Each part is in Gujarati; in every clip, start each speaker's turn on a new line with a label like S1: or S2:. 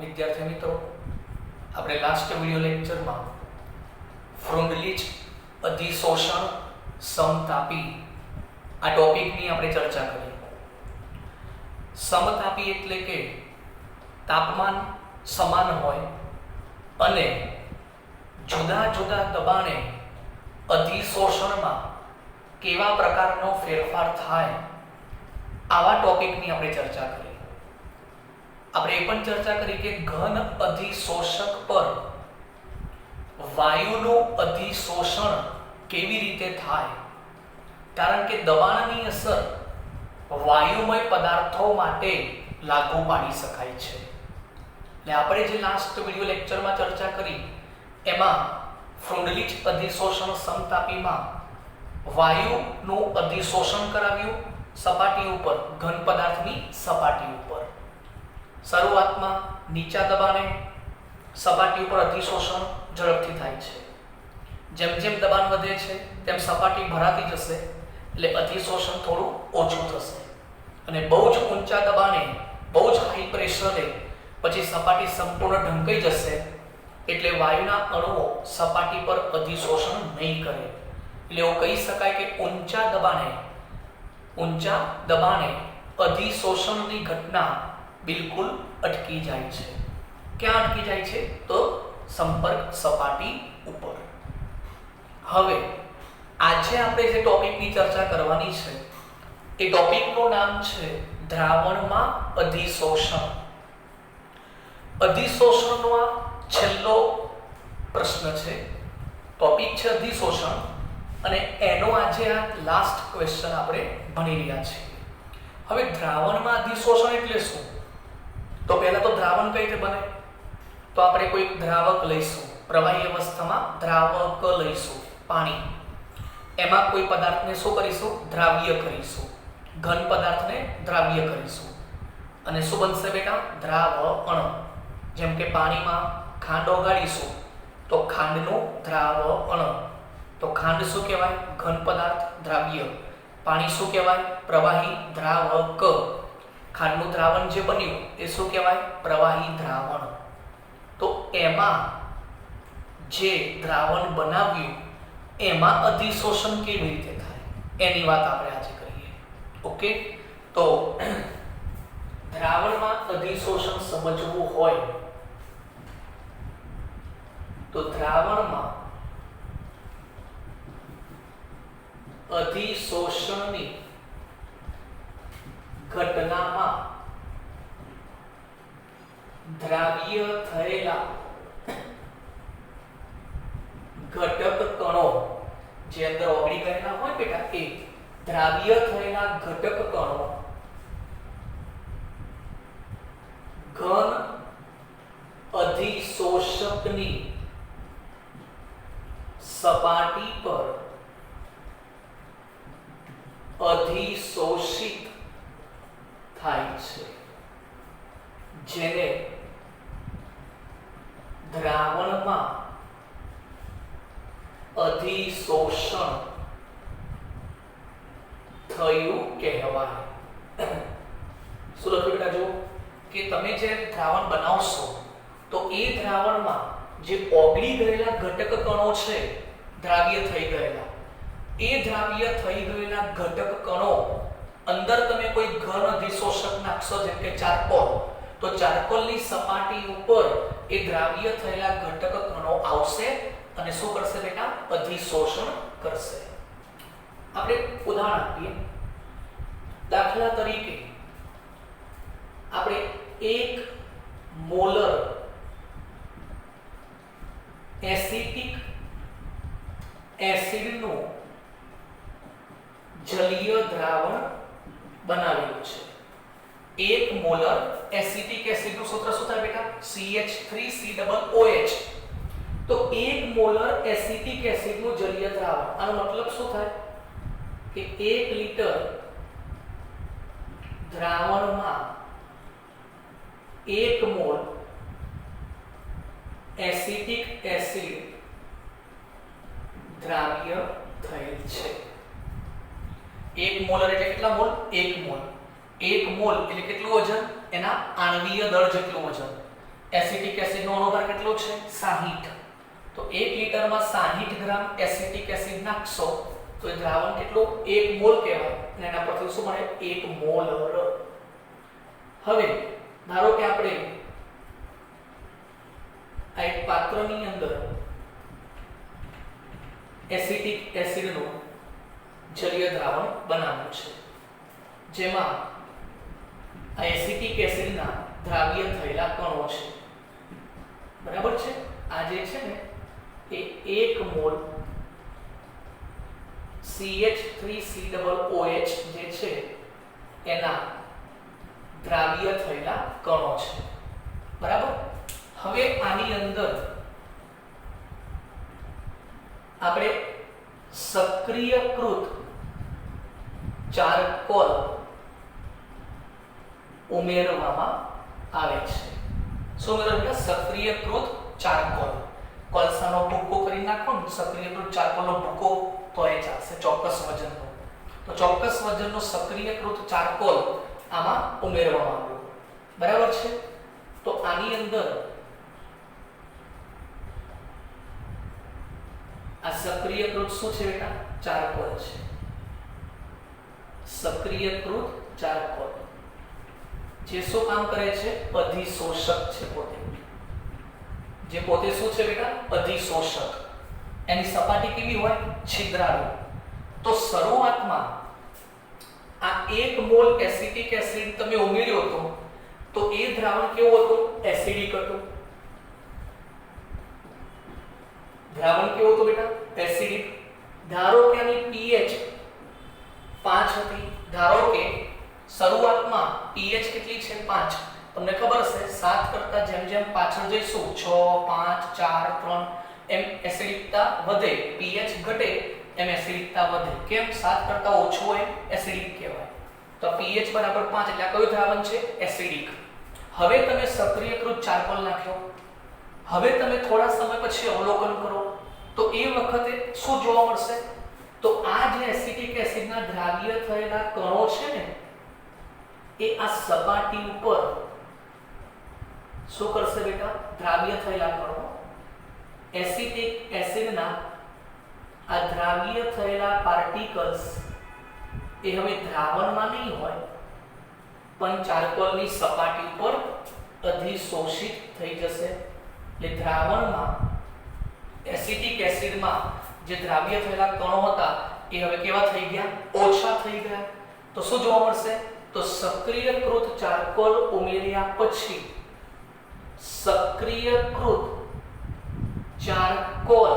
S1: વિદ્યાર્થી મિત્રો, આપણે લાસ્ટ વિડિયો લેક્ચરમાં ફ્રુન્ડલીચ અધિશોષણ સમતાપી આ ટોપિકની આપણે ચર્ચા કરી. સમતાપી એટલે કે તાપમાન સમાન હોય અને જુદા જુદા દબાણે અધિશોષણમાં કેવા પ્રકારનો ફેરફાર થાય આવા ટોપિકની આપણે ચર્ચા કરી. આપણે એ પણ ચર્ચા કરી કે ઘન અધિશોષક પર વાયુનું અધિશોષણ કેવી રીતે થાય, કારણ કે દબાણની અસર વાયુમય પદાર્થો માટે લાગુ પાડી શકાય છે. એટલે આપણે જે લાસ્ટ વિડિયો લેક્ચરમાં ચર્ચા કરી એમાં ફ્રુન્ડલીચ અધિશોષણ સમતાપીમાં વાયુનું અધિશોષણ કરાવ્યું સપાટી ઉપર, ઘન પદાર્થની સપાટી ઉપર. શરૂઆતમાં નીચા દબાણે સપાટી ઉપર અધિશોષણ ઝડપથી થાય છે. જેમ જેમ દબાણ વધે છે તેમ સપાટી ભરાતી જશે એટલે અધિશોષણ થોડું ઓછું થશે અને બહુ જ ઊંચા દબાણે, બહુ જ હાઈ પ્રેશરે પછી સપાટી સંપૂર્ણ ઢંકાઈ જશે એટલે વાયુના અણુઓ સપાટી પર અધિશોષણ નહીં કરે. એટલે એવું કહી શકાય કે ઊંચા દબાણે અધિશોષણની ઘટના બિલકુલ અટકી જાય છે. ક્યાં અટકી જાય છે? તો સંપર્ક સપાટી ઉપર. હવે આજે આપણે જે ટોપિકની ચર્ચા કરવાની છે એ ટોપિકનું નામ છે દ્રાવણમાં અધિશોષણ. અધિશોષણનો આ છેલ્લો પ્રશ્ન છે. ટોપિક છે અધિશોષણ અને એનો આજે આ લાસ્ટ ક્વેશ્ચન આપણે ભણી રહ્યા છીએ. હવે દ્રાવણમાં અધિશોષણ એટલે શું? તો પહેલા તો દ્રાવણ કઈ રીતે બને? તો આપણે કોઈ દ્રાવક લઈશું, પ્રવાહી અવસ્થામાં દ્રાવક લઈશું, પાણી. એમાં કોઈ પદાર્થને શું કરીશું? દ્રાવ્ય કરીશું. ઘન પદાર્થને દ્રાવ્ય કરીશું અને શું બનશે બેટા? દ્રાવણ. જેમ કે પાણીમાં ખાંડ ઓગાળીશું તો ખાંડનું દ્રાવણ. તો ખાંડ શું કહેવાય? ઘન પદાર્થ, દ્રાવ્ય. પાણી શું કહેવાય? પ્રવાહી, દ્રાવક. ખાંડનું દ્રાવણ જે બન્યું એ શું કહેવાય? પ્રવાહી દ્રાવણ. તો એમાં જે દ્રાવણ બનાવ્યું એમાં અધિશોષણ કેવી રીતે થાય એની વાત આપણે આજે કરીએ. ઓકે, તો દ્રાવણમાં અધિશોષણ સમજવું હોય તો દ્રાવણમાં અધિશોષણની ઘટનામાં દ્રાવ્ય થયેલા ઘટક કણો જે અંદર ઓગળી ગયેલા હોય બેટા, એ દ્રાવ્ય થયેલા ઘટક કણો ઘન અધિશોષકની સપાટી પર અધિશોષિત થાય છે, જેને દ્રાવણમાં અધિશોષણ થયું કહેવાય. શું લખ્યું બેટા? જો કે તમે જે દ્રાવણ બનાવશો તો એ દ્રાવણમાં જે ઓગળી ગયેલા ઘટક કણો છે, દ્રાવ્ય થઈ ગયેલા, એ દ્રાવ્ય થઈ ગયેલા ઘટક કણો અંદર તમે કોઈ ઘન અધિશોષક નાખશો, જેમ કે ચારકોલ, તો ચારકોલની સપાટી ઉપર એ દ્રાવ્ય થયેલા ઘટક કણો આવશે અને શું કરશે બેટા? અધિશોષણ કરશે. આપણે ઉદાહરણ આપીએ. દાખલા તરીકે આપણે 1 મોલર એસિટિક એસિડનું જલીય દ્રાવણ બનાવેલું છે. 1 મોલર એસિટિક એસિડનું સૂત્ર શું થાય બેટા? CH3COOH. તો 1 મોલર એસિટિક એસિડનું જલીય દ્રાવણ, આનો મતલબ શું થાય કે 1 લિટર દ્રાવણમાં 1 મોલ એસિટિક એસિડ દ્રાવ્ય થયેલ છે. 1 મોલર એટલે કેટલા મોલ? 1 મોલ. 1 મોલ એટલે કેટલું વજન? એના આણ્વીય દળ જેટલું વજન. એસિટિક એસિડનો અણુભાર કેટલો છે 60. તો 1 લિટરમાં 60 ગ્રામ એસિટિક એસિડ નાખશો તો એ દ્રાવણ કેટલું 1 મોલ કહેવાય અને એના પરથી શું મળે 1 મોલર. હવે ધારો કે આપણે આ એક પાત્રની અંદર એસિટિક એસિડનું જલીય દ્રાવણ બનાવ્યું છે જેમાં આ એસિટિક એસિડના દ્રાવ્ય થયેલા કણો છે. બરાબર છે. આ જે છે ને એ 1 મોલ CH3COOH જે છે એના દ્રાવ્ય થયેલા કણો છે. બરાબર. હવે આની અંદર આપણે સક્રિયકૃત ચારકોલ ઉમેરવામાં આવે છે. શું ઉમેરવામાં? સક્રિયકૃત ચારકોલ. કોલસાનો ભૂકો કરી નાખો ને સક્રિયકૃત ચારકોલનો ભૂકો તો એ ચાલશે ચોક્કસ વજનનો. તો ચોક્કસ વજનનો સક્રિયકૃત ચારકોલ આમાં ઉમેરવામાં આવ્યો. બરાબર છે. તો આની અંદર આ સક્રિયકૃત શું છે બેટા? ચારકોલ છે. સક્રિયકૃત ચારકોલ જે શું કામ કરે છે? અધિશોષક છે પોતે. જે પોતે શું છે બેટા? અધિશોષક. એની સપાટી કેવી હોય? છિદ્રાળુ. તો શરૂઆતમાં આ 1 મોલ એસિટિક એસિડ તમે ઉમેર્યો હતો તો એ દ્રાવણ કેવું હતું? એસિડિક હતું. દ્રાવણ કેવું હતું બેટા? એસિડિક. ધારો કે આની pH 5 હતી. ધારો કે શરૂઆતમાં pH કેટલી છે? 5. તમને ખબર હશે 7 કરતા જેમ જેમ પાછળ જઈશું 6 5 4 3 એમ એસિડિકતા વધે, pH ઘટે એમ એસિડિકતા વધે. કેમ? 7 કરતા ઓછો એમ એસિડિક કહેવાય. તો pH બરાબર 5 એટલે કયું દ્રાવણ છે? એસિડિક. હવે તમે સક્રિયકૃત ચારકોલ નાખ્યો. હવે તમે થોડા સમય પછી અવલોકન કરો તો એ વખતે શું જોવા મળશે? તો આ જે એસિટિક એસિડના દ્રાવ્ય થયેલા કણો છે ને એ આ સપાટી ઉપર શું કરશે બેટા? દ્રાવ્ય થયેલા કણો એસિટિક એસિડના આ દ્રાવ્ય થયેલા પાર્ટિકલ્સ એ હવે દ્રાવણમાં નહીં હોય પણ ચારકોલની સપાટી ઉપર અધિશોષિત થઈ જશે. એટલે દ્રાવણમાં એસિટિક એસિડમાં જે દ્રાવ્ય થયેલા કણો હતા એ હવે કેવા થઈ ગયા? ઓછા થઈ ગયા. તો શું જોવા મળશે? તો સક્રિયકૃત ચારકોલ ઉમેર્યા પછી સક્રિયકૃત ચારકોલ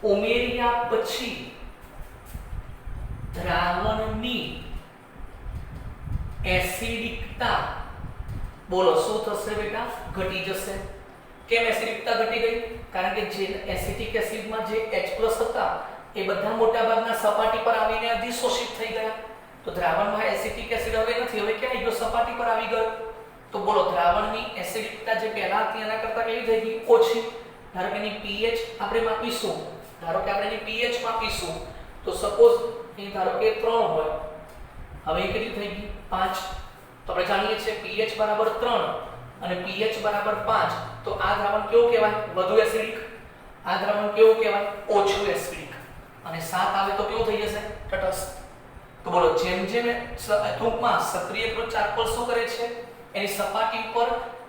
S1: ઉમેર્યા પછી દ્રાવણની એસિડિકતા બોલો શું થશે બેટા? ઘટી જશે. કેમ એસિડિકતા ઘટી ગઈ? કારણ કે જે એસિટિક એસિડમાં જે H+ હતા એ બધા મોટા ભાગના સપાટી પર આવીને અધિશોષિત થઈ ગયા. તો દ્રાવણમાં એસિટિક એસિડ હવે નથી. હવે ક્યાં આવી ગયો? સપાટી પર આવી ગયો. તો બોલો દ્રાવણની એસિડિકતા જે પહેલા હતી એના કરતા કેવી થઈ ગઈ? ઓછી. ધારો કે એની pH આપણે માપીશું. ધારો કે આપણે એની pH માપીશું તો સપોઝ અહીં ધારો કે 3 હોય. હવે એ કેટલી થઈ ગઈ? 5. તો આપણે જાણીએ છીએ pH બરાબર 3 અને pH બરાબર 5. તો આ દ્રાવણ કેવું કહેવાય? વધુ એસિડિક. આ દ્રાવણ કેવું કહેવાય? ઓછું એસિડિક. અને 7 આવે તો કેવું થઈ જશે? તટસ્થ. તો બોલો જેમ જેમ ટૂંકમાં સક્રિયકૃત ચારકોલ શું કરે છે? એની સપાટી ઉપર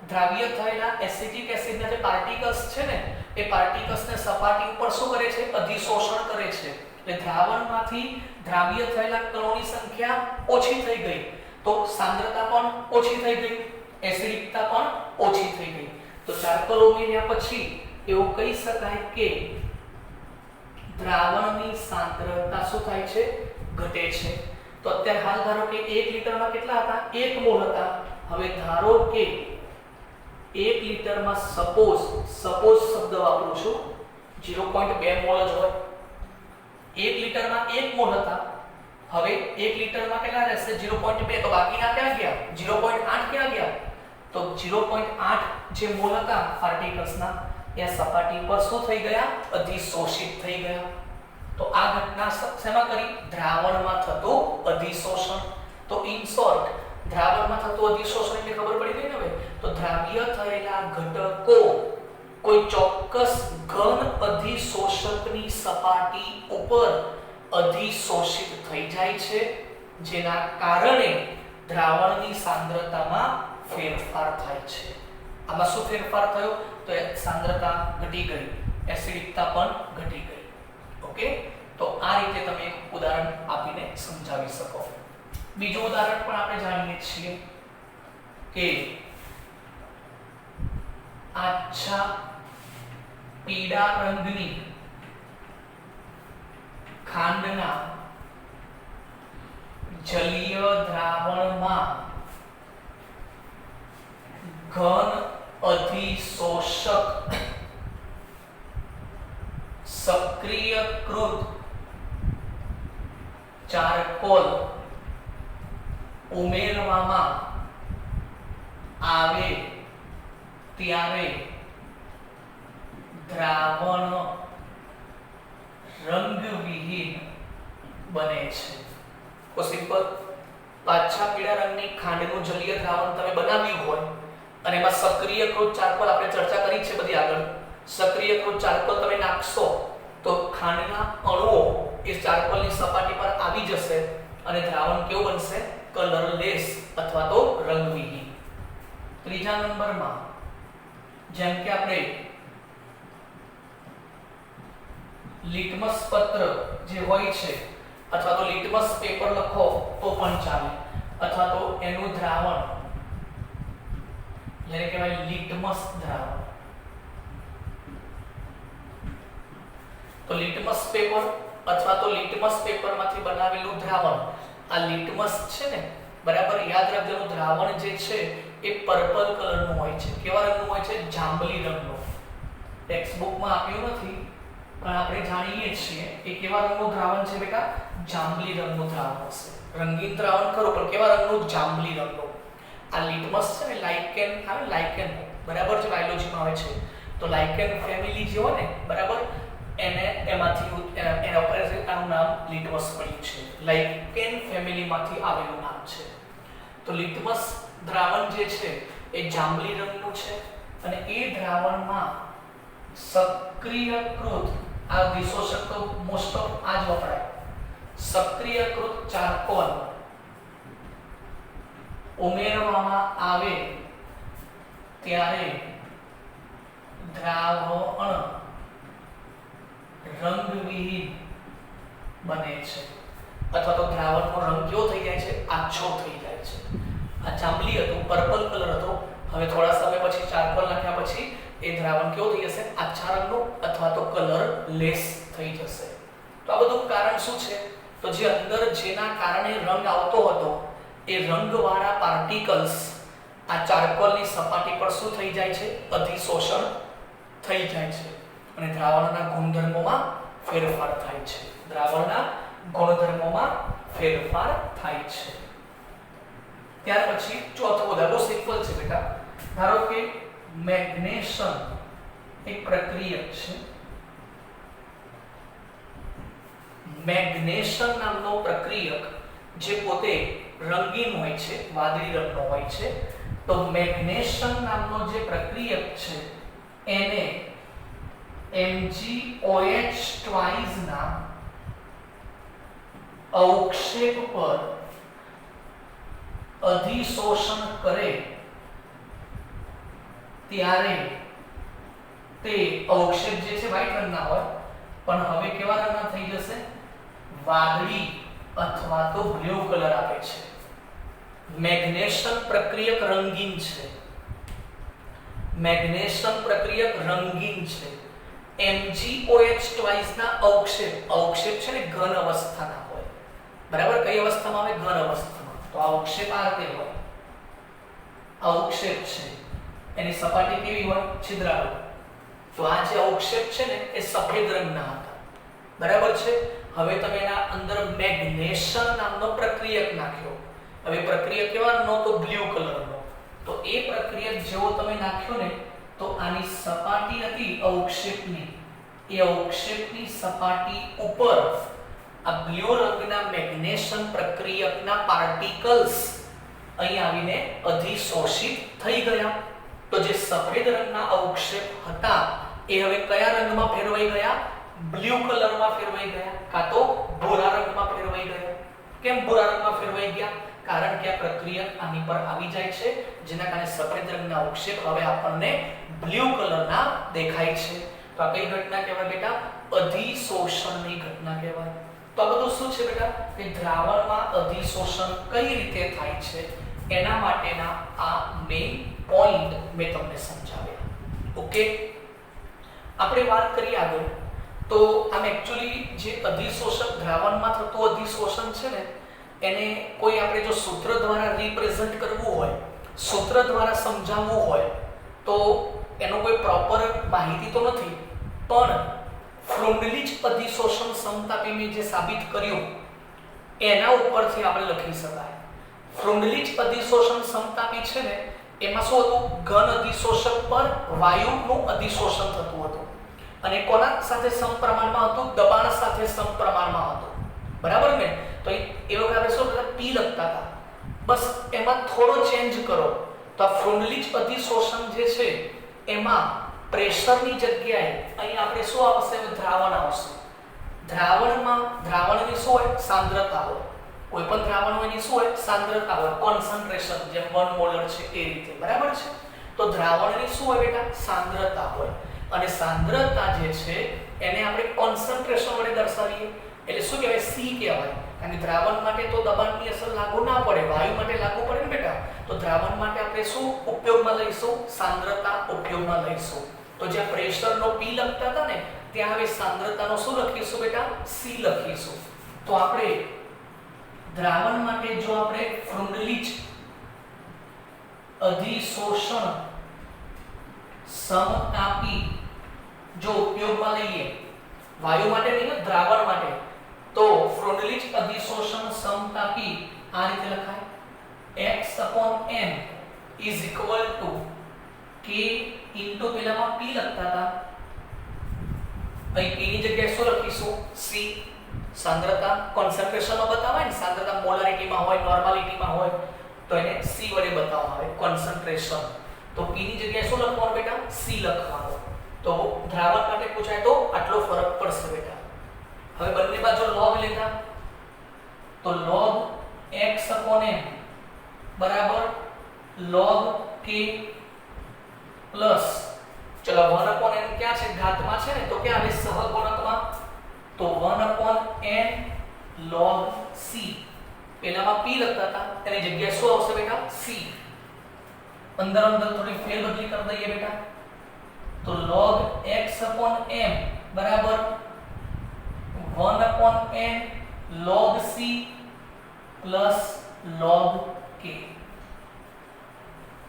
S1: દ્રાવ્ય થયેલા એસિટિક એસિડના જે પાર્ટિકલ્સ છે ને એ પાર્ટિકલ્સને સપાટી ઉપર શું કરે છે? અધિશોષણ કરે છે. એટલે દ્રાવણમાંથી દ્રાવ્ય થયેલા કણોની સંખ્યા ઓછી થઈ ગઈ તો સાંદ્રતા પણ ઓછી થઈ ગઈ, એસિડિકતા પણ ઓછી થઈ ગઈ. તો ચારકોલ ઉમેર્યા પછી એવું કહી શકાય કે દ્રાવણની સાંદ્રતા શું થાય છે? ઘટે છે. તો અત્યારે હાલ ધારો કે 1 લિટરમાં કેટલા હતા? 1 મોલ હતા. હવે ધારો કે 1 લિટરમાં સપોઝ શબ્દ વાપરું છું 0.2 મોલ જ હોય. 1 લિટરમાં 1 મોલ હતા. હવે 1 લિટરમાં કેટલા રહેશે? 0.2. તો બાકીના ક્યાં ગયા? 0.8 ક્યાં ગયા? તો 0.8 જે મોલ હતા પાર્ટિકલ્સના એ સપાટી પર શું થઈ ગયા? અધિશોષિત થઈ ગયા. તો આ ઘટના શેમાં કરી? દ્રાવણમાં થતું અધિશોષણ. તો ઇન શોર્ટ દ્રાવણમાં થતું અધિશોષણ એટલે ખબર પડી ગઈ ને હવે. તો દ્રાવ્ય થયેલા ઘટકો કોઈ ચોક્કસ ઘન અધિશોષકની સપાટી ઉપર અધિશોષિત થઈ જાય છે, જેના કારણે દ્રાવણની સાંદ્રતામાં ફેરફાર થાય છે. આમાં શું ફેરફાર થયો? તો સાંદ્રતા ઘટી ગઈ, એસિડિકતા પણ ઘટી ગઈ. ઓકે, તો આ રીતે તમે એક ઉદાહરણ આપીને સમજાવી શકો. બીજું ઉદાહરણ પણ આપણે જાણીએ છીએ કે આછા પીળા રંગની ખાંડના જલીય દ્રાવણમાં ઘન અધિશોષક સક્રિયકૃત ચારકોલ ઉમેરવામાં આવે ત્યારે દ્રાવણ રંગવિહીન બને છે. તો સિમ્પલ, આછા પીળા રંગની ખાંડનું જલીય દ્રાવણ તમે બનાવ્યું હોય અને એમાં સક્રિયકૃત ચારકોલ, આપણે ચર્ચા કરી છે બધી આગળ, સક્રિયકૃત ચારકોલ તમે નાખશો તો ખાંડના અણુઓ એ ચારકોલની સપાટી પર આવી જશે અને દ્રાવણ કેવું બનશે? કલરલેસ અથવા તો રંગવિહીન. ત્રીજા નંબરમાં જેમ કે આપણે લિટમસ પત્ર જે હોય છે અથવા તો લિટમસ પેપર લખો તો પણ ચાલે, અથવા તો એનું દ્રાવણ જેને કહેવાય લિટમસ દ્રાવણ. તો લિટમસ પેપર અથવા તો લિટમસ પેપરમાંથી બનાવેલું દ્રાવણ, આ લિટમસ છે ને, બરાબર યાદ રાખજો, દ્રાવણ જે છે એ પર્પલ કલરનું હોય છે. કેવા રંગનું હોય છે? જાંબલી રંગનું. ટેક્સ્ટ બુકમાં આપ્યું નથી પણ આપણે જાણીએ છીએ એ કેવા રંગનું દ્રાવણ છે બેટા? જાંબલી રંગનું દ્રાવણ હશે. રંગીન દ્રાવણ ખરું પણ કેવા રંગનું? જાંબલી રંગનું. આ લિટમસ છે ને, લાઇકેન આવે, લાઇકેન બરાબર છે, બાયોલોજીમાં આવે છે. તો લાઇકેન ફેમિલી જે હોય ને, બરાબર, એને એમાંથી એના ઉપર આનું નામ લિટમસ પડ્યું છે. લાઇકેન ફેમિલીમાંથી આવેલું નામ છે. તો લિટમસ દ્રાવણ જે છે એ જાંબલી રંગનું છે અને એ દ્રાવણમાં સક્રિયકૃત, આ દિશોષક તો મોસ્ટ ઓફ આ જ વપરાય, સક્રિયકૃત ચારકોલ ઉમેરવામાં આવે ત્યારે દ્રાવણ રંગવિહીન બને છે, અથવા તો દ્રાવણનો રંગ કેવો થઈ જાય છે? આછો થઈ જાય છે. આ જાંબલી હતું, પર્પલ કલર હતો, હવે થોડા સમય પછી ચારકોલ નાખ્યા પછી એ દ્રાવણ કેવું થઈ જશે? આછા રંગનું અથવા તો કલરલેસ થઈ જશે. તો આ બધું કારણ શું છે? તો જે અંદર જેના કારણે રંગ આવતો હતો એ રંગવાળા પાર્ટિકલ્સ આ ચારકોલની સપાટી પર શું થઈ જાય છે? અધિશોષણ થઈ જાય છે અને દ્રાવણના ગુણધર્મોમાં ફેરફાર થાય છે. દ્રાવણના ગુણધર્મોમાં ફેરફાર થાય છે. ત્યાર પછી ચોથું ઉદાહરણ, બહુ સિમ્પલ છે બેટા. ધારો કે મેગ્નેશિયમ એક પ્રક્રિયક છે. મેગ્નેશિયમ નામનો પ્રક્રિયક જે પોતે રંગીન હોય છે, વાદળી રંગનો હોય છે. તો મેગ્નેશિયમ નામનો જે પ્રક્રિયક છે એને MgOH ના અવક્ષેપ પર અધિશોષણ કરે ત્યારે તે અવક્ષેપ જે છે વ્હાઈટ રંગના હોય પણ હવે કેવા રંગના થઈ જશે? વાદળી અથવા તો બ્લુ કલર આપે છે. મેગ્નેશિયમ પ્રક્રિયક રંગીન છે. મેગ્નેશિયમ પ્રક્રિયક રંગીન છે. MgOH ના અવક્ષેપ, અવક્ષેપ છે ને ઘન અવસ્થાના હોય, બરાબર? કઈ અવસ્થામાં આવે? ઘન અવસ્થામાં. તો આ અવક્ષેપ આ રીતે હોય. અવક્ષેપ છે એની સપાટી કેવી હોય? છિદ્રાળુ. તો આ જે અવક્ષેપ છે ને એ સફેદ રંગના હતા, બરાબર છે? હવે તમે એના અંદર મેગ્નેશિયમ નામનો પ્રક્રિયક નાખ્યો. હવે પ્રક્રિયક કેવાનો? તો બ્લુ કલરનો. તો એ પ્રક્રિયક જેવો તમે નાખ્યો ને તો આની સપાટી હતી અવક્ષેપની, એ અવક્ષેપની સપાટી ઉપર આ બ્લુ રંગના મેગ્નેશિયમ પ્રક્રિયકના પાર્ટિકલ્સ અહીં આવીને અધિશોષિત થઈ ગયા. તો જે સફેદ રંગના અવક્ષેપ હતા એ હવે કયા રંગમાં ફેરવાઈ ગયા? બ્લુ કલરમાં ફેરવાઈ ગયા, કાં તો ભૂરા રંગમાં ફેરવાઈ ગયા. કેમ ભૂરા રંગમાં ફેરવાઈ ગયા? કારણ કે આ પ્રક્રિયા આની પર આવી જાય છે, જેના કારણે સફેદ રંગના અવક્ષેપ હવે આપણને બ્લુ કલરના દેખાય છે. તો આ કઈ ઘટના કહેવાય બેટા? અધિશોષણની ઘટના કહેવાય. તો આ બધું શું છે બેટા? કે દ્રાવણમાં અધિશોષણ કઈ રીતે થાય છે એના માટેના આ મેઇન પોઈન્ટ મેં તમને સમજાવ્યા. ઓકે, આપણે વાત કરીએ આગળ. તો આમ એક્ચ્યુઅલી જે અધિશોષણ, દ્રાવણમાં થતું અધિશોષણ છે ને, એને કોઈ આપણે જો સૂત્ર દ્વારા રિપ્રેઝન્ટ કરવું હોય, સૂત્ર દ્વારા સમજાવવું હોય તો એનો કોઈ પ્રોપર માહિતી તો નથી, પણ ફ્રુન્ડલીજ અધિશોષણ સમતાપી મેં જે સાબિત કર્યું એના ઉપરથી આપણે લખી શકાય. ફ્રુન્ડલીજ અધિશોષણ સમતાપી છે ને, એમાં શું હતું? ઘન અધિશોષક પર વાયુનું અધિશોષણ થતું હતું અને કોના સાથે સમપ્રમાણમાં હતું? દબાણ સાથે સમપ્રમાણમાં હતું. બરાબર ને? તો એ વખતે આપણે શું કરતા? પી લખતા હતા. બસ એમાં થોડો ચેન્જ કરો તો આ ફ્રુન્ડલીજ અધિશોષણ જે છે એમાં પ્રેશરની જગ્યાએ અહીં આપણે શું આવશે? દ્રાવણ આવશે. દ્રાવણની શું હોય? સાંદ્રતા હોય. કોઈ પણ દ્રાવણ હોય એની શું હોય? સાંદ્રતા હોય, કોન્સન્ટ્રેશન, જેમ 1 મોલર છે એ રીતે. બરાબર છે? તો દ્રાવણની શું હોય બેટા? સાંદ્રતા હોય. અને સાંદ્રતા જે છે એને આપણે કોન્સન્ટ્રેશન વડે દર્શાવીએ એટલે શું કહેવાય? સી કહેવાય. કારણ કે દ્રાવણ માટે તો દબાણની અસર લાગુ ના પડે, વાયુ માટે લાગુ પડે ને બેટા. તો દ્રાવણ માટે આપણે શું ઉપયોગમાં લઈશું? સાંદ્રતા ઉપયોગમાં લઈશું. તો જ્યાં પ્રેશરનો પી લખતા હતા ને, ત્યાં હવે સાંદ્રતાનો શું લખીશું બેટા? સી લખીશું. તો આપણે દ્રાવણ માટે જો આપણે ફ્રુન્ડલીજ અધિશોષણ સમતાપી જો ઉપયોગમાં લઈએ, વાયુ માટે નહીં, દ્રાવણ માટે, તો ફ્રુન્ડલીજ અધિશોષણ સમતાપી આ રીતે લખાય: x/m = k ઇન્ટુ પેલામાં p લખતા હતા, અહીં p ની જગ્યાએ શું લખીશું? c. સાંદ્રતા કોન્સન્ટ્રેશનમાં બતાવાય ને, સાંદ્રતા મોલારિટીમાં હોય, નોર્માલિટીમાં હોય તો એને c વડે બતાવવામાં આવે, કોન્સન્ટ્રેશન. તો p ની જગ્યાએ શું લખવાનું બેટા? c લખવાનું. તો દ્રાવણ માટે પૂછાય તો આટલો ફરક પડશે બેટા. હવે બંને બાજુ log લેતા, તો log x/m બરાબર log k પ્લસ, ચલો 1/n ક્યાં છે? ઘાતમાં છે ને, તો ક્યાં આવે? સહગુણકમાં. તો 1/n log c. પેલામાં p લખતા હતા એની જગ્યાએ શું આવશે બેટા? c. અંદર થોડી ફેરબદલી કરી દઈએ બેટા. તો log x/m બરાબર 1/n log c plus log k.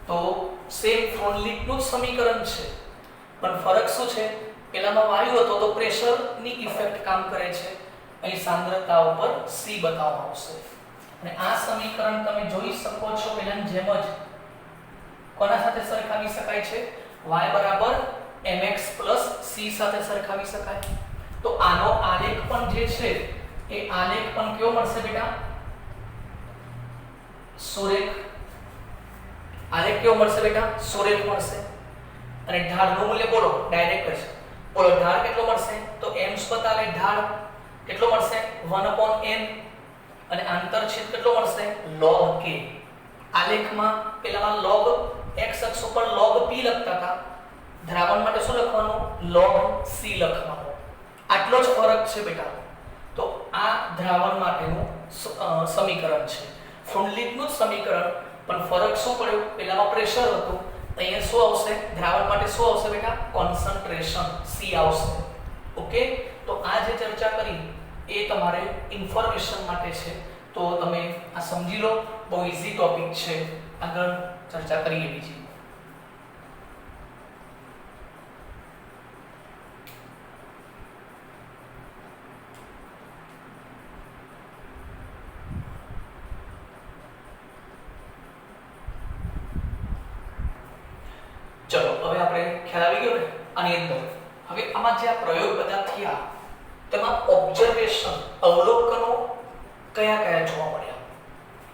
S1: તો સેમ ફ્રુન્ડલીજનું સમીકરણ છે, પણ ફરક શું છે? પેલામાં વાયુ હતો તો પ્રેશરની ઇફેક્ટ કામ કરે છે, અહીં સાંદ્રતા ઉપર c બતાવવામાં આવશે. અને આ સમીકરણ તમે જોઈ શકો છો પેલાની જેમ જ કોના સાથે સરખાવી શકાય છે? y બરાબર mx પ્લસ c સાથે સરખાવી શકાય. તો આનો આલેખ પણ જે છે એ આલેખ પણ કેવો મળશે બેટા? સુરેખ. આલેખ કેવો મળશે બેટા? સુરેખ મળશે. અને ઢાળનું મૂલ્ય બોલો ડાયરેક્ટ જ બોલો. ઢાળ કેટલો મળશે? તો m બતાવે ઢાળ કેટલો મળશે? 1/n. અને આંતરછેદ કેટલો મળશે? log k. આલેખમાં પેલામાં log x અક્ષ ઉપર log p લખતા હતા, દ્રાવણ માટે શું લખવાનું? log c લખવાનું. આટલો જ ફરક છે બેટા. તો આ દ્રાવણ માટેનું સમીકરણ છે, ફ્રુન્ડલીજનું સમીકરણ, પણ ફરક શું પડ્યો? પેલામાં પ્રેશર હતું, અહીંયા શું આવશે? દ્રાવણ માટે શું આવશે બેટા? કોન્સન્ટ્રેશન c આવશે. ઓકે, તો આ જે ચર્ચા કરી એ તમારે ઇન્ફોર્મેશન માટે છે, તો તમે આ સમજી લો. બહુ ઈઝી ટોપિક છે. આગળ ચર્ચા કરીએ બીજી. ચલો હવે આપણે ખ્યાલ આવી ગયો ને આની અંદર. હવે આમાં જે આ પ્રયોગ બધા થયા તેમાં ઓબ્ઝર્વેશન, અવલોકનો કયા કયા જોવા મળ્યા?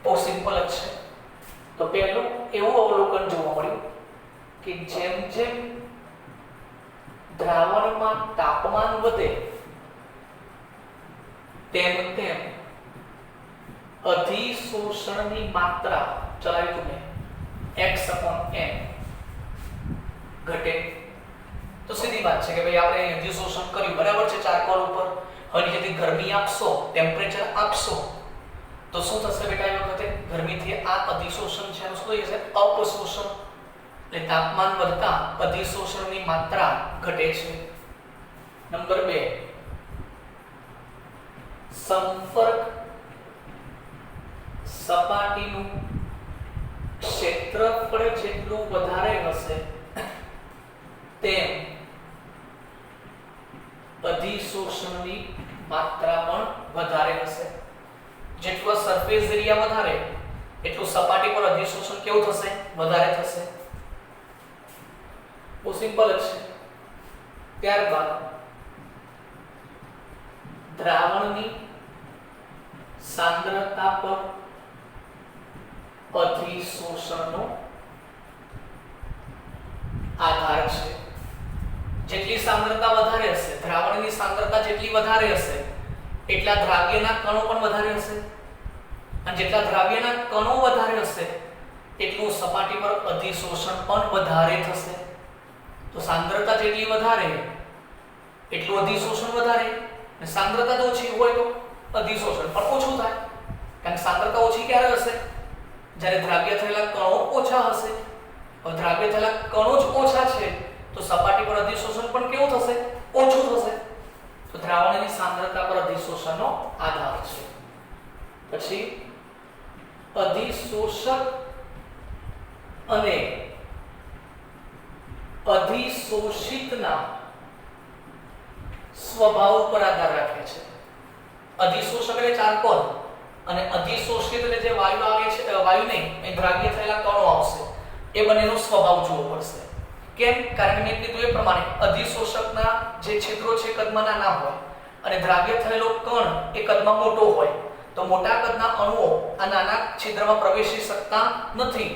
S1: બહુ સિમ્પલ જ છે. તો પહેલું એવું અવલોકન જોવા મળ્યું કે જેમ જેમ દ્રાવણમાં તાપમાન વધે તેમ તેમ અધિશોષણની માત્રા ચલાવી તું x/n ઘટે। તો સીધી વાત છે કે ભાઈ આપણે અધિશોષણ કર્યું બરાબર છે ચારકોલ ઉપર, હવે જેથી ગરમી આપશો ટેમ્પરેચર આપશો તો શું થશે બેટા એ વખતે ગરમીથી આ અધિશોષણ છે શું થઈ જશે અપશોષણ, એટલે તાપમાન વધતા અધિશોષણની માત્રા ઘટે છે। નંબર 2 સંપર્ક સપાટીનું ક્ષેત્રફળ જેટલું વધારે હશે તેમ અધિશોષણની માત્રા પણ વધારે હશે। જેટલો સરફેસ એરિયા વધારે એટલું સપાટી પર અધિશોષણ કેવું થશે વધારે થશે। બહુ સિમ્પલ જ છે। ત્યારબાદ દ્રાવણની સાંદ્રતા પર અધિશોષણનો આધાર છે। જેટલી સાંદ્રતા વધારે હશે, દ્રાવણની સાંદ્રતા જેટલી વધારે હશે એટલા દ્રાવ્યના કણો પણ વધારે હશે, અને જેટલા દ્રાવ્યના કણો વધારે હશે એટલું સપાટી પર અધિશોષણ પણ વધારે થશે। તો સાંદ્રતા જેટલી વધારે એટલું અધિશોષણ વધારે, અને સાંદ્રતા જો ઓછી હોય તો અધિશોષણ પણ ઓછું થાય, કારણ કે સાંદ્રતા ઓછી ક્યારે હશે જ્યારે દ્રાવ્ય થયેલા કણો ઓછા હશે। હવે દ્રાવ્ય થયેલા કણો જ ઓછા છે તો સપાટી પર અધિશોષણ પણ કેવું થશે ઓછું થશે। તો દ્રાવણની સાંદ્રતા પર અધિશોષણનો આધાર છે। પછી અધિશોષક અને અધિશોષિતના સ્વભાવ પર આધાર રાખે છે। અધિશોષક એટલે ચારકોલ અને અધિશોષિત એટલે જે વાયુ આવે છે, વાયુ નહીં એ દ્રાવ્ય થયેલા કણો આવશે, એ બંનેનો સ્વભાવ જોવો પડશે। કેમ? કારણ કે મેં કીધું એ પ્રમાણે અધિશોષકના જે છિદ્રો છે કદમાં નાના હોય અને દ્રાવ્ય થયેલો કણ એ કદમાં મોટો હોય, તો મોટા કદના અણુઓ આ નાના છિદ્રમાં પ્રવેશી શકતા નથી,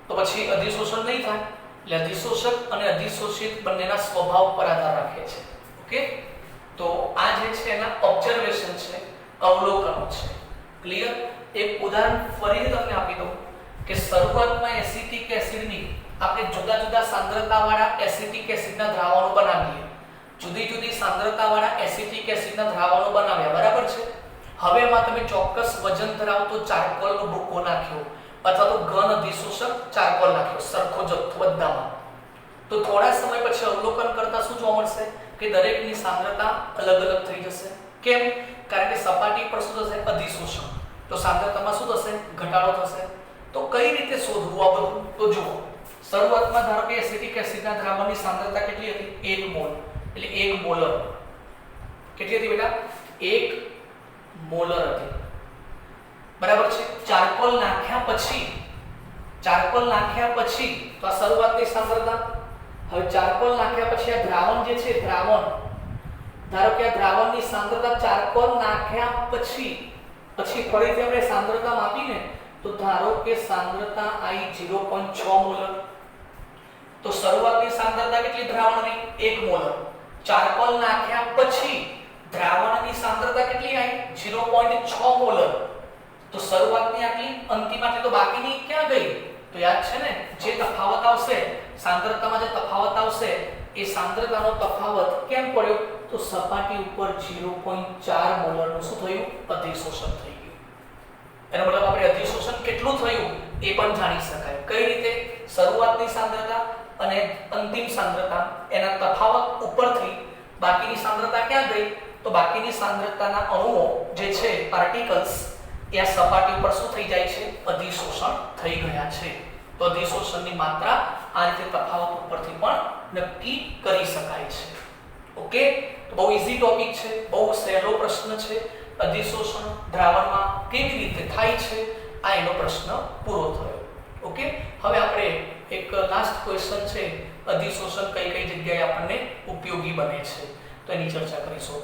S1: તો પછી અધિશોષણ નહીં થાય। એટલે અધિશોષક અને અધિશોષિત બંનેના સ્વભાવ પર આધાર રાખે છે। ઓકે, તો આ જે છે એના ઓબ્ઝર્વેશન છે, અવલોકનો છે। ક્લિયર? એક ઉદાહરણ ફરીથી તમને આપી દઉં કે શરૂઆતમાં એસિટિક એસિડની આપણે જુદા જુદા સાંદ્રતાવાળા એસિટિક એસિડના દ્રાવણો બનાવીએ, જુદી જુદી સાંદ્રતાવાળા એસિટિક એસિડના દ્રાવણો બનાવ્યા, બરાબર છે। હવે એમાં તમે ચોક્કસ વજન ધરાવતો ચારકોલનો ભૂકો નાખ્યો અથવા તો ઘન અધિશોષક ચારકોલ નાખ્યો સરખો જથ્થો બધામાં, તો થોડા સમય પછી અવલોકન કરતા શું જોવા મળશે કે દરેકની સાંદ્રતા અલગ અલગ થઈ જશે। કેમ? કારણ કે સપાટી પર શું થશે અધિશોષણ, તો સાંદ્રતામાં શું થશે ઘટાડો થશે। તો કઈ રીતે શોધવું આ બધું? તો જુઓ, શરૂઆતમાં ધારો કે એસિટિક એસિડના દ્રાવણની સાંદ્રતા કેટલી હતી 1 મોલ, એટલે 1 મોલર કેટલી હતી બેટા 1 મોલર હતી, બરાબર છે। ચારકોલ નાખ્યા પછી તો આ શરૂઆતની સાંદ્રતા, હવે ચારકોલ નાખ્યા પછી આ દ્રાવણ જે છે દ્રાવણ, ધારો કે આ દ્રાવણની સાંદ્રતા ચારકોલ નાખ્યા પછી ફરીથી આપણે સાંદ્રતા માપીને તો ધારો કે સાંદ્રતા આવી 0.6 મોલર, તો શરૂઆતની સાંદ્રતા કેટલી દ્રાવણની 1 મોલર, ચારકોલ નાખ્યા પછી દ્રાવણની સાંદ્રતા કેટલી આવી 0.6 મોલર, તો શરૂઆતની આટલી, અંતિમ આટલી, તો બાકીની ક્યાં ગઈ? તો યાદ છે ને જે તફાવત આવશે સાંદ્રતામાં, જે તફાવત આવશે એ સાંદ્રતાનો તફાવત કેમ પડ્યો? તો સપાટી ઉપર 0.4 મોલરનું શું થયું અધિશોષણ થઈ ગયું। એનો મતલબ આપણે અધિશોષણ કેટલું થયું એ પણ જાણી શકાય। કઈ રીતે? શરૂઆતની સાંદ્રતા અને અંતિમ સાંદ્રતા એના તફાવત ઉપરથી બાકીની સાંદ્રતા ક્યાં ગઈ? તો બાકીની સાંદ્રતાના અણુઓ જે છે પાર્ટિકલ્સ એ આ સપાટી ઉપર શું થઈ જાય છે અધિશોષણ થઈ ગયા છે। તો અધિશોષણની માત્રા આ રીતે તફાવત ઉપરથી પણ નક્કી કરી શકાય છે। ઓકે, તો બહુ ઈઝી ટોપિક છે, બહુ સહેલો પ્રશ્ન છે। અધિશોષણ દ્રાવણમાં કેવી રીતે થાય છે આ એનો પ્રશ્ન પૂરો થયો। ઓકે, હવે આપણે એક લાસ્ટ ક્વેશ્ચન છે, અધિશોષણ કઈ કઈ જગ્યાએ આપણને ઉપયોગી બને છે તો એની ચર્ચા કરીશું।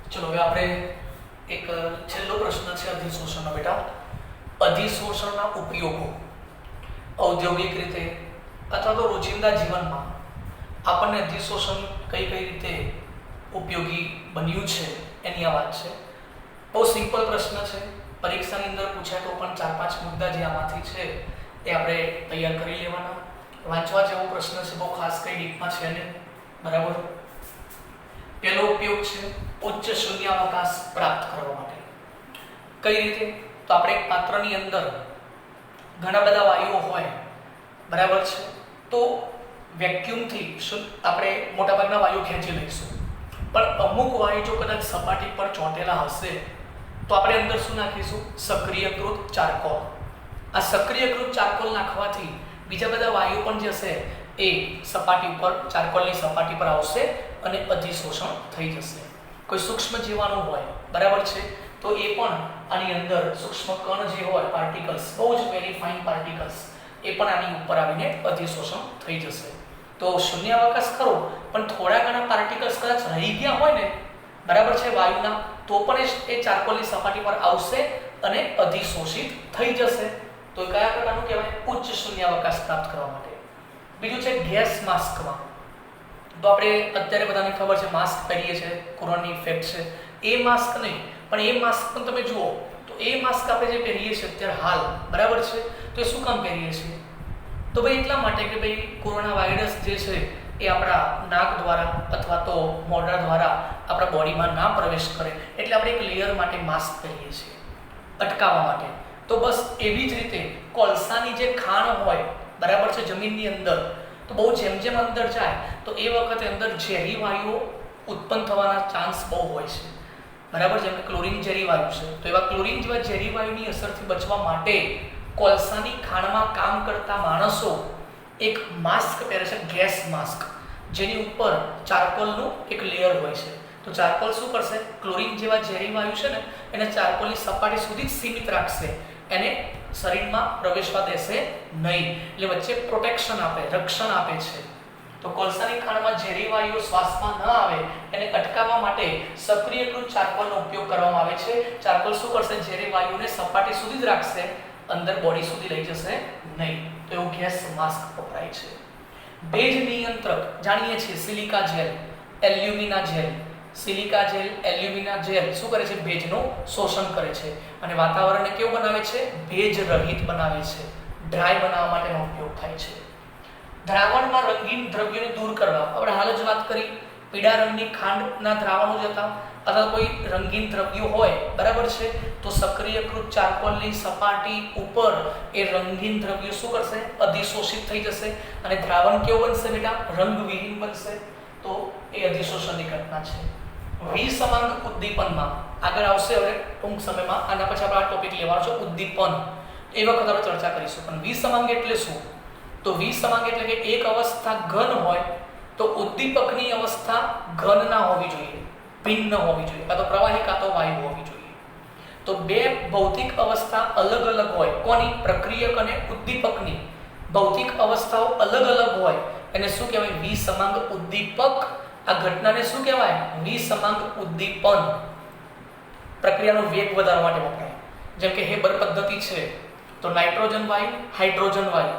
S1: ચલો હવે આપણે એક છેલ્લો પ્રશ્ન છે અધિશોષણનો બેટા. અધિશોષણના ઉપયોગો ઔદ્યોગિક રીતે અથવા તો રોજિંદા જીવનમાં આપણને અધિશોષણ કઈ કઈ રીતે ઉપયોગી બન્યું છે એની આ વાત છે. બહુ સિમ્પલ પ્રશ્ન છે. પરીક્ષાની અંદર પૂછાય તો પણ 4-5 મુદ્દા જે આમાંથી છે એ આપણે તૈયાર કરી લેવાના. વાંચવા જેવો પ્રશ્ન છે, બહુ ખાસ કઈ ડીપમાં છે ને. બરાબર. પહેલો ઉપયોગ છે ઉચ્ચ શૂન્યાવકાશ પ્રાપ્ત કરવા માટે. કઈ રીતે? તો આપણે એક પાત્રની અંદર ઘણા બધા વાયુઓ હોય, બરાબર છે, તો વેક્યુમથી આપણે મોટાભાગના વાયુ ખેંચી લઈશું, પણ અમુક વાયુ જો કદાચ સપાટી પર ચોંટેલા હશે તો આપણે અંદર શું નાખીશું? સક્રિયકૃત ચારકોલ. આ સક્રિયકૃત ચારકોલ નાખવાથી બીજા બધા વાયુ પણ જે હશે એ સપાટી ઉપર, ચારકોલની સપાટી પર આવશે અને અધિશોષણ થઈ જશે. કોઈ સૂક્ષ્મ જીવાણુ હોય, બરાબર છે, તો એ પણ આની અંદર સૂક્ષ્મ કણ જે હોય, પાર્ટિકલ્સ, બહુ જ વેરી ફાઇન પાર્ટિકલ્સ, એ પણ આની ઉપર આવીને અધિશોષણ થઈ જશે. તો શૂન્યાવકાશ ખરો, પણ થોડા ઘણા પાર્ટિકલ્સ કદાચ રહી ગયા હોય ને, બરાબર છે, વાયુના, તો પણ એ ચારકોલની સપાટી પર આવશે અને અધિશોષિત થઈ જશે. તો કયા પ્રકારનું કહેવાય? ઉચ્ચ શૂન્યાવકાશ પ્રાપ્ત કરવા માટે. બીજું છે ગેસ માસ્કમાં. તો આપણે અત્યારે બધાને ખબર છે માસ્ક પહેરીએ છીએ, કોરોનાની ઇફેક્ટ છે. એ માસ્ક નહીં, પણ એ માસ્ક પણ તમે જુઓ તો એ માસ્ક આપણે જે પહેરીએ છીએ અત્યારે હાલ, બરાબર છે, તો એ શું કામ પહેરીએ છીએ? તો ભાઈ એટલા માટે કે ભાઈ કોરોના વાયરસ જે છે એ આપણા નાક દ્વારા અથવા તો મોઢા દ્વારા આપણા બોડીમાં ના પ્રવેશ કરે, એટલે આપણે એક લેયર માટે માસ્ક પહેરીએ છીએ અટકાવવા માટે. તો બસ એવી જ રીતે કોલસાની જે ખાણ હોય, બરાબર છે, જમીનની અંદર, તો બહુ જેમ જેમ અંદર જાય તો એ વખતે અંદર ઝેરી વાયુઓ ઉત્પન્ન થવાના ચાન્સ બહુ હોય છે, બરાબર. જેમ કે ક્લોરીન ઝેરી વાયુ છે, તો એવા ક્લોરીન જેવા ઝેરી વાયુની અસરથી બચવા માટે કોલસાની ખાણમાં કામ કરતા માણસો એક માસ્ક પહેરે છે, ગેસ માસ્ક, જેની ઉપર ચારકોલનું એક લેયર હોય છે. તો ચારકોલ શું કરશે? ક્લોરીન જેવા ઝેરી વાયુ છે ને એને ચારકોલની સપાટી સુધી જ સીમિત રાખશે, એને શરીરમાં પ્રવેશવા દેશે નહીં, એટલે વચ્ચે પ્રોટેક્શન આપે, રક્ષણ આપે છે. તો કોલસાની ખાણમાં ઝેરી વાયુઓ શ્વાસમાં ન આવે એને અટકાવવા માટે સક્રિયકૃત ચારકોલનો ઉપયોગ કરવામાં આવે છે. ચારકોલ શું કરશે? ઝેરી વાયુને સપાટી સુધી જ રાખશે, અંદર બોડી સુધી લઈ જશે નહીં. તો એવું ગેસ માસ્ક વપરાય છે. ભેજ નિયંત્રક જાણીએ છીએ, silica gel, alumina gel. Silica gel, alumina gel શું કરે છે? ભેજનું શોષણ કરે છે અને વાતાવરણને કેવું બનાવે છે? ભેજ રહિત બનાવે છે. ડ્રાય બનાવવા માટેનો ઉપયોગ થાય છે. દ્રાવણમાં રંગીન દ્રવ્યોને દૂર કરવા. આપણે હાલ જ વાત કરી, પીળા રંગની ખાંડના દ્રાવણો જતા અથવા કોઈ રંગીન દ્રવ્યો હોય, બરાબર છે, તો સક્રિયકૃત ચારકોલની સપાટી ઉપર એ રંગીન દ્રવ્યો શું કરશે? અધિશોષિત થઈ જશે અને દ્રાવણ કેવું બનશે બેટા? રંગવિહીન બનશે. તો એ અધિશોષણની ઘટના છે. વિસમાંગ ઉદ્દીપનમાં આગળ આવશે હવે ટૂંક સમયમાં, આના પછી આપણે આ ટોપિક લેવાનો છે ઉદ્દીપન, એ વખત આપણે ચર્ચા કરીશું. પણ વિસમાંગ એટલે શું? તો વિસમાંગ એટલે કે એક અવસ્થા ઘન હોય તો ઉદ્દીપકની અવસ્થા ઘન ના હોવી જોઈએ, ભિન્ન હોવી જોઈએ, કાં તો પ્રવાહી કાં તો વાયુ હોવી જોઈએ. તો બે ભૌતિક અવસ્થા અલગ અલગ હોય, કોની? પ્રક્રિયક અને ઉદ્દીપકની ભૌતિક અવસ્થાઓ અલગ અલગ હોય એને શું કહેવાય? વિસમાંગ ઉદ્દીપક. આ ઘટનાને શું કહેવાય? વિસમાંગ ઉદ્દીપન. પ્રક્રિયાનો વેગ વધારવા માટે વપરાય. જેમ કે હેબર પદ્ધતિ છે, તો નાઇટ્રોજન વાયુ, હાઇડ્રોજન વાયુ,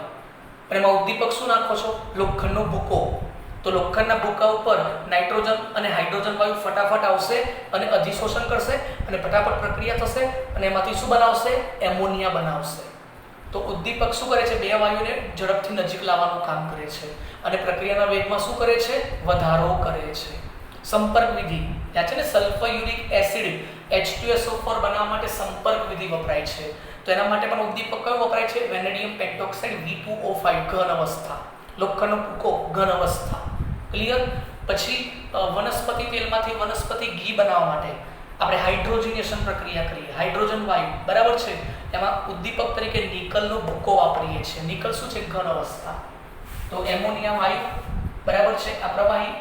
S1: અને એમાં ઉદ્દીપક શું નાખો છો? લોખંડનો ભૂકો. તો લોખંડના ભૂકા ઉપર નાઇટ્રોજન અને હાઇડ્રોજન વાયુ ફટાફટ આવશે અને અધિશોષણ કરશે અને ફટાફટ પ્રક્રિયા થશે અને એમાંથી શું બનાવશે? એમોનિયા બનાવશે. તો ઉદ્દીપક શું કરે છે? બે વાયુને ઝડપથી નજીક લાવવાનું કામ કરે છે અને પ્રક્રિયાના વેગમાં શું કરે છે? વધારો કરે છે. સંપર્ક વિધિ, ત્યાં છે ને સલ્ફ્યુરિક એસિડ H2SO4 બનાવવા માટે સંપર્ક વિધિ વપરાય છે. તો એના માટે પણ ઉદ્દીપક કયો વપરાય છે? વેનેડિયમ પેન્ટોક્સાઇડ V2O5 ઘન અવસ્થા, લોખંડનો ભૂકો ઘન અવસ્થા. ક્લિયર? પછી વનસ્પતિ તેલમાંથી વનસ્પતિ ઘી બનાવવા માટે આપણે હાઇડ્રોજનેશન પ્રક્રિયા કરીએ, હાઇડ્રોજન વાયુ, બરાબર છે, એમાં ઉદ્દીપક તરીકે નિકલનો ભૂકો વાપરીએ છીએ. નિકલ શું છે? ઘન અવસ્થા. તો એમોનિયા વાયુ, બરાબર છે, આ પ્રવાહી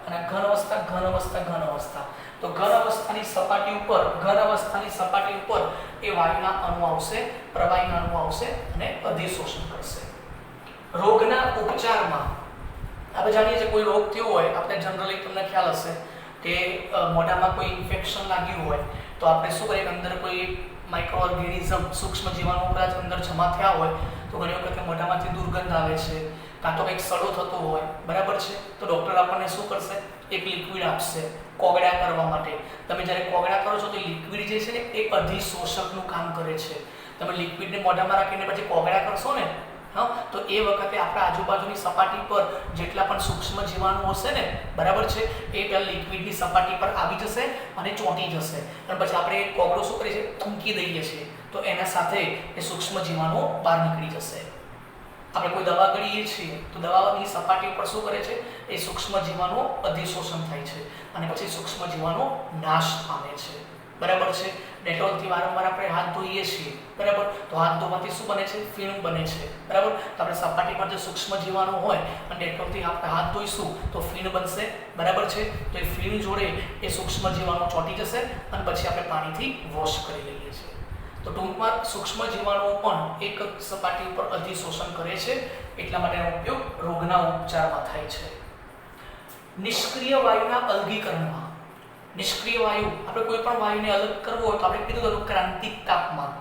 S1: અને ઘન અવસ્થા, ઘન અવસ્થા, ઘન અવસ્થા. તો ઘન અવસ્થાની સપાટી ઉપર એ વાયુના અણુ આવશે, પ્રવાહીના અણુ આવશે અને અધિશોષણ કરશે. રોગના ઉપચારમાં આપણે જાણીએ છીએ કોઈ રોગ થયો હોય, આપણે જનરલી તમને ખ્યાલ હશે કે મોઢામાં કોઈ ઇન્ફેક્શન લાગ્યું હોય તો આપણે શું કરીએ, અંદર કોઈ માઇક્રો ઓર્ગેનિઝમ સૂક્ષ્મ જીવાણુ કદાચ અંદર જમા થયા હોય તો ઘણી વખત મોઢામાંથી દુર્ગંધ આવે છે, કાં તો કંઈક સડો થતો હોય, બરાબર છે, તો ડૉક્ટર આપણને શું કરશે, એક લિક્વિડ આપશે કોગળા કરવા માટે. તમે જ્યારે કોગળા કરો છો તો લિક્વિડ જે છે ને એ અધિશોષકનું કામ કરે છે. તમે લિક્વિડને મોઢામાં રાખીને પછી કોગળા કરશો ને, હા, તો એ વખતે આપણા આજુબાજુની સપાટી પર જેટલા પણ સૂક્ષ્મ જીવાણુ હશે ને, બરાબર છે, એ પેલા લિક્વિડની સપાટી પર આવી જશે અને ચોંટી જશે અને પછી આપણે કોગળો શું કરીએ છીએ, થૂંકી દઈએ છીએ, તો એના સાથે એ સૂક્ષ્મ જીવાણુ બહાર નીકળી જશે. આપણે કોઈ દવા ગળીએ છીએ તો દવાની સપાટી પર શું કરે છે, એ સૂક્ષ્મ જીવાણુ અધિશોષણ થાય છે અને પછી સૂક્ષ્મ જીવાણુ નાશ પામે છે, બરાબર છે. ડેટોલથી વારંવાર આપણે હાથ ધોઈએ છીએ, બરાબર, તો હાથ ધોવાથી શું બને છે, ફિલ્મ બને છે, બરાબર. તો આપણે સપાટી પર જે સૂક્ષ્મ જીવાણુ હોય અને ડેટોલથી આપણે હાથ ધોઈશું તો ફિલ્મ બનશે, બરાબર છે. તો એ ફિલ્મ જોડે એ સૂક્ષ્મ જીવાણુ ચોંટી જશે અને પછી આપણે પાણીથી વોશ કરી લઈએ છીએ. તો ટૂંકમાં સૂક્ષ્મ જીવાણુઓ પણ એક સપાટી ઉપર અધિશોષણ કરે છે, એટલા માટે એનો ઉપયોગ રોગના ઉપચારમાં થાય છે. નિષ્ક્રિય વાયુના અલગીકરણમાં, નિષ્ક્રિય વાયુ, આપણે કોઈ પણ વાયુને અલગ કરવો હોય તો આપણે કીધું હતું ક્રાંતિક તાપમાન.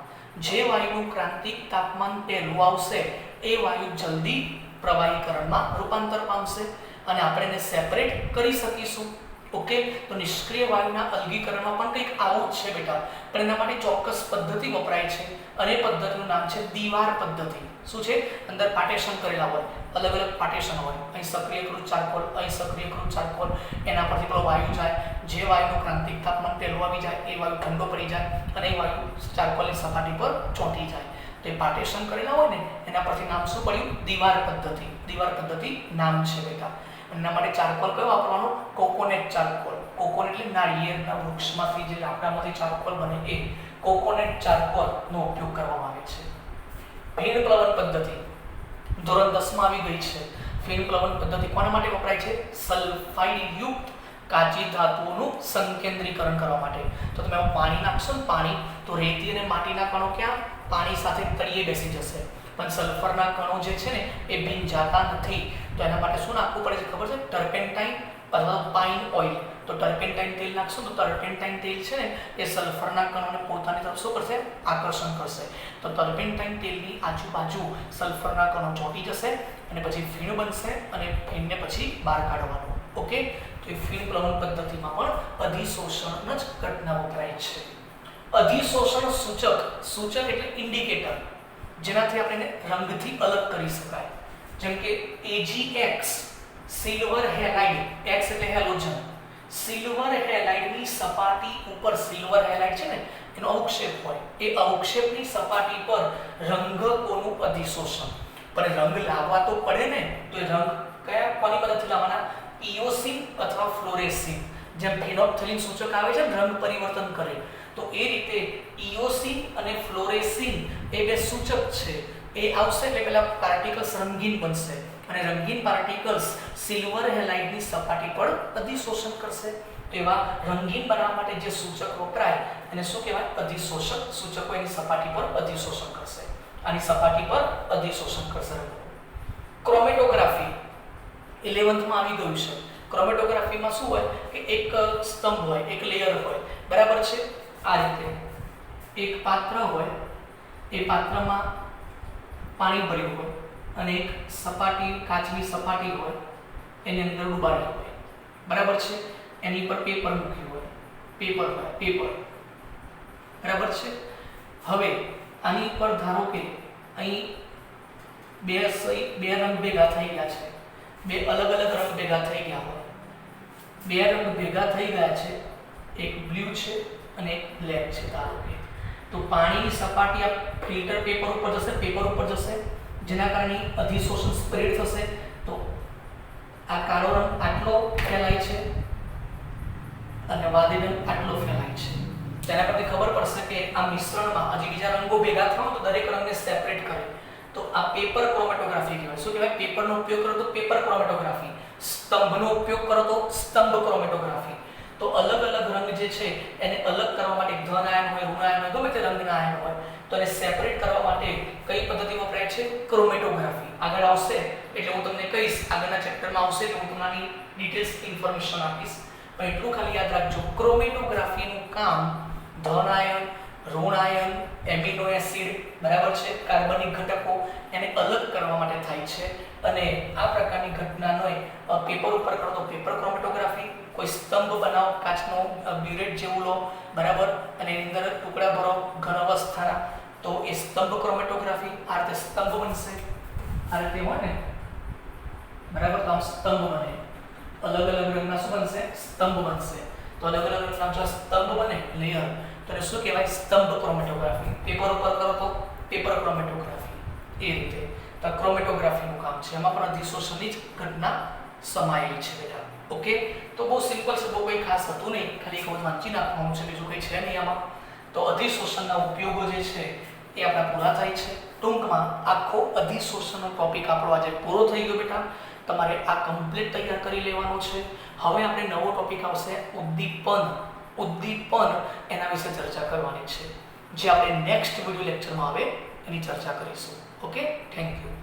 S1: જે વાયુનું ક્રાંતિક તાપમાન પહેલું આવશે એ વાયુ જલ્દી પ્રવાહીકરણમાં રૂપાંતર પામશે અને આપણે એને સેપરેટ કરી શકીશું. ઓકે, તો નિષ્ક્રિય વાયુના અલગીકરણમાં પણ કંઈક આવું જ છે બેટા, પણ એના માટે ચોક્કસ પદ્ધતિ વપરાય છે અને એ પદ્ધતિનું નામ છે દીવાર પદ્ધતિ. શું છે, અંદર પાર્ટીશન કરેલા હોય, અલગ અલગ પાર્ટીશન હોય, અહીં સક્રિયકૃત ચારકોલ, અહીં સક્રિયકૃત ચારકોલ, એના પરથી પેલો વાયુ જાય, જે વાયુનું ક્રાંતિક તાપમાન પહેલું આવી જાય એ વાયુ ઠંડો પડી જાય અને એ વાયુ ચારકોલની સપાટી પર ચોંટી જાય. તો એ પાર્ટીશન કરેલા હોય ને એના પરથી નામ શું પડ્યું, દીવાર પદ્ધતિ. દીવાર પદ્ધતિ નામ છે બેટા. એના માટે ચારકોલ કયો વાપરવાનો, કોકોનેટ ચારકોલ. કોકોનેટ એટલે નાળિયેરના વૃક્ષમાંથી જે લાકડામાંથી ચારકોલ બને એ કોકોનેટ ચારકોલનો ઉપયોગ કરવામાં આવે છે. ફીણ પ્લવન પદ્ધતિ ધોરણ 10 માં આવી ગઈ છે. ફીણ પ્લવન પદ્ધતિ કોના માટે વપરાય છે, સલ્ફાઇડ યુક્ત કાચી ધાતુઓનું સંકેન્દ્રીકરણ કરવા માટે. તો તમે પાણી નાખશો ને, પાણી, તો રેતી અને માટીના કણો ક્યાં, પાણી સાથે તળિયે બેસી જશે, પણ સલ્ફરના કણો જે છે ને એ ભીંજાતા નથી. તો એના માટે શું નાખવું પડે છે ખબર છે, ટર્પેન્ટાઇન અથવા પાઇન ઓઇલ. તો ટર્પેન્ટાઇન તેલ નાખશો તો ટર્પેન્ટાઇન તેલ છે ને એ સલ્ફરના કણોને પોતાની તરફ શું કરશે, આકર્ષણ કરશે. તો ટર્પેન્ટાઇન તેલની આજુબાજુ સલ્ફરના કણો ચોંટી જશે અને પછી ફીણ બનશે અને ફીણને પછી બહાર કાઢવાનું. ઓકે, તો એ ફીણ પ્લવન પદ્ધતિમાં પણ અધિશોષણ જ ઘટના વપરાય છે. અધિશોષણ સૂચક, સૂચક એટલે ઇન્ડિકેટર, જેનાથી આપણે રંગથી અલગ કરી શકાય. જેમ કે AgX સિલ્વર હેલાઇડ, X એટલે હેલોજન, સિલ્વર હેલાઇડની સપાટી ઉપર, સિલ્વર હેલાઇડ છે ને એનો અવક્ષેપ હોય, એ અવક્ષેપની સપાટી પર રંગકોનું અધિશોષણ. પણ રંગ લાવવા તો પડે ને, તો એ રંગ કયા કોની મદદથી લાવવાના, ઇઓસિન અથવા ફ્લોરેસિન. જેમ ફિનોપ્થેલિન સૂચક આવે છે ને રંગ પરિવર્તન કરે, તો એ રીતે ઇઓસિન અને ફ્લોરેસિન એ બે સૂચક છે. એ આવશે એટલે પેલા પાર્ટિકલ્સ રંગીન બનશે અને રંગીન પાર્ટિકલ્સ સિલ્વર હેલાઇડની સપાટી પર અધિશોષણ કરશે. તો એવા રંગીન બનાવવા માટે જે સૂચક વપરાય એને શું કહેવાય, અધિશોષક સૂચકો. એની સપાટી પર અધિશોષણ કરશે, આની સપાટી પર અધિશોષણ કરશે. ક્રોમેટોગ્રાફી 11th માં આવી ગયું છે. ક્રોમેટોગ્રાફીમાં શું હોય કે એક સ્તંભ હોય, એક લેયર હોય, બરાબર છે. આ રીતે એક પાત્ર હોય, એ પાત્રમાં પાણી ભર્યું હોય અને એક સપાટી, કાચની સપાટી હોય, એની અંદર ડુબાડ્યું હોય, બરાબર છે. એની પર પેપર મૂક્યું હોય, પેપર હોય, પેપર, બરાબર છે. હવે આની પર ધારો કે અહીં બે રંગ ભેગા થઈ ગયા છે, બે અલગ અલગ રંગ ભેગા થઈ ગયા હોય, બે રંગ ભેગા થઈ ગયા છે, એક બ્લુ છે અને એક બ્લેક છે ધારો કે. તો પાણીની સપાટી આ ફિલ્ટર પેપર ઉપર જશે, પેપર ઉપર જશે, જેના કારણે અધિશોષણ સ્પ્રેડ થશે. તો આ કાળો રંગ આટલો ફેલાય છે અને વાદળી રંગ આટલો ફેલાય છે. તેના પરથી ખબર પડશે કે આ મિશ્રણમાં હજી બીજા રંગો ભેગા થાય તો દરેક રંગને સેપરેટ કરે. તો આ પેપર ક્રોમેટોગ્રાફી કહેવાય. શું કહેવાય, પેપરનો ઉપયોગ કરો તો પેપર ક્રોમેટોગ્રાફી, સ્તંભનો ઉપયોગ કરો તો સ્તંભ ક્રોમેટોગ્રાફી. તો અલગ અલગ રંગ જે છે એને અલગ કરવા માટે ધન આયન હોય, ઋણ આયન હોય, ગમે તે રંગના આયન હોય, તો એને સેપરેટ કરવા માટે કઈ પદ્ધતિ વપરાય છે, ક્રોમેટોગ્રાફી. આગળ આવશે એટલે હું તમને કહીશ, આગળના ચેપ્ટરમાં આવશે એટલે હું તમને ડિટેલ્સ ઇન્ફોર્મેશન આપીશ. પણ એટલું ખાલી યાદ રાખજો, ક્રોમેટોગ્રાફીનું કામ ધન આયન, ઋણ આયન, એમિનો એસિડ બરાબર છે, કાર્બનિક ઘટકો એને અલગ કરવા માટે થાય છે. અને આ પ્રકારની ઘટનાનો પેપર ઉપર કરો તો પેપર ક્રોમેટોગ્રાફી, કોઈ સ્તંભ બનાવો કાચનો બ્યુરેટ જેવું લો બરાબર, અને એની અંદર ટુકડા ભરો ઘન અવસ્થાના, તો એ સ્તંભ ક્રોમેટોગ્રાફી. આ રીતે સ્તંભ બનશે, આ રીતે હોય ને બરાબર, તો આમ સ્તંભ બને, અલગ અલગ રંગના શું બનશે? સ્તંભ બનશે. તો અલગ અલગ રંગના જો સ્તંભ બને લેયર, તો એને શું કહેવાય? સ્તંભ ક્રોમેટોગ્રાફી. પેપર ઉપર કરો તો પેપર ક્રોમેટોગ્રાફી. એ રીતે તો ક્રોમેટોગ્રાફીનું કામ છે, એમાં પણ અધિશોષણની જ ઘટના સમાયેલી છે બેટા. ઓકે, તો બહુ સિમ્પલ છે, બહુ કંઈ ખાસ હતું નહીં, ખાલી એક વખત વાંચી નાખવાનું છે, બીજું કંઈ છે નહીં આમાં. તો અધિશોષણના ઉપયોગો જે છે એ આપણા પૂરા થાય છે. ટૂંકમાં આખો અધિશોષણનો ટોપિક આપણો આજે પૂરો થઈ ગયો બેટા. તમારે આ કમ્પ્લીટ તૈયાર કરી લેવાનો છે. હવે આપણે નવો ટોપિક આવશે ઉદ્દીપન. ઉદ્દીપન એના વિશે ચર્ચા કરવાની છે, જે આપણે નેક્સ્ટ વિડિયો લેક્ચરમાં આવે એની ચર્ચા કરીશું. Okay, thank you.